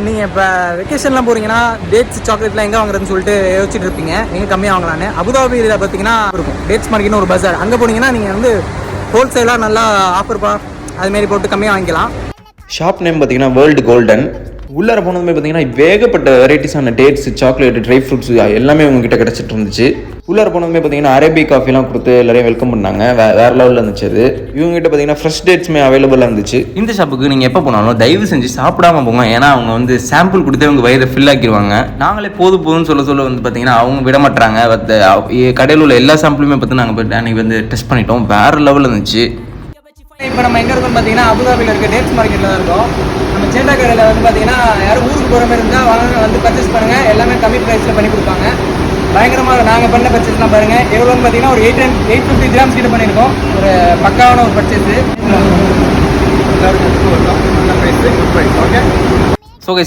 நீங்கள் இப்போ வெக்கேஷன்லாம் போகிறீங்கன்னா டேட்ஸ் சாக்லேட்லாம் எங்கே வாங்குறதுன்னு சொல்லிட்டு யோசிச்சுட்டு இருப்பீங்க, எங்கே கம்மியாக வாங்கலான்னு. அபுதாபியில் பார்த்தீங்கன்னா இருக்கும் டேட்ஸ் மார்க்கெட்னு ஒரு பஜார். அங்கே போனீங்கன்னா நீங்கள் வந்து ஹோல்சேலாக நல்லா ஆஃபர்ப்பா அதுமாரி போட்டு கம்மியாக வாங்கிக்கலாம். ஷாப் நேம் பார்த்தீங்கன்னா வேர்ல்டு கோல்டன். உள்ளார போனதுமே பார்த்தீங்கன்னா வேகப்பட்ட வெரைட்டிஸான டேட்ஸ், சாக்லேட், ட்ரை ஃப்ரூட்ஸ் எல்லாமே உங்ககிட்ட கிடச்சிட்டு இருந்துச்சு. உள்ளார போனதுமே பார்த்தீங்கன்னா அரேபிக் காஃபிலாம் கொடுத்து எல்லாரையும் வெல்கம் பண்ணாங்க. வேறு லெவலில் இருந்துச்சு அது. இவங்ககிட்ட பார்த்தீங்கன்னா ஃப்ரெஷ் டேட்ஸுமே அவைலபிளாக இருந்துச்சு. இந்த ஷாப்புக்கு நீங்கள் எப்போ போனாலும் தயவு செஞ்சு சாப்பிடாம போங்க. ஏன்னா அவங்க வந்து சாம்பிள் கொடுத்து அவங்க வயிறை ஃபில் ஆக்கிடுவாங்க. நாங்களே போதும்னு சொல்ல வந்து பார்த்தீங்கன்னா அவங்க விட மாட்டாங்க. கடையில் உள்ள எல்லா சாம்பிளுமே பார்த்து நாங்கள் அன்றைக்கி வந்து டெஸ்ட் பண்ணிட்டோம். வேறு லெவலில் இருந்துச்சு. இப்போ நம்ம எங்கே இருக்கோம்னு பார்த்தீங்கன்னா அபுதாபியில் இருக்க டேட்ஸ் மார்க்கெட்டில் தான் இருக்கோம். நம்ம சேட்டா கடையில் வந்து பார்த்தீங்கன்னா யாரும் ஊருக்கு போகிற மாதிரி இருந்தால் வாங்க, வந்து பர்ச்சேஸ் பண்ணுங்கள். எல்லாமே கம்மி ப்ரைஸில் பண்ணி கொடுப்பாங்க. பயங்கரமாக நாங்கள் பண்ண பர்ச்சேஸ்லாம் பாருங்கள். எவ்வளோன்னு பார்த்தீங்கன்னா ஒரு 850 கிராம்ஸ் கிட்ட பண்ணியிருக்கோம். ஒரு பக்காவான ஒரு பர்ச்சேஸு. எல்லாருக்கும் நல்ல ப்ரைஸு, குட் ப்ரைஸ். ஓகே.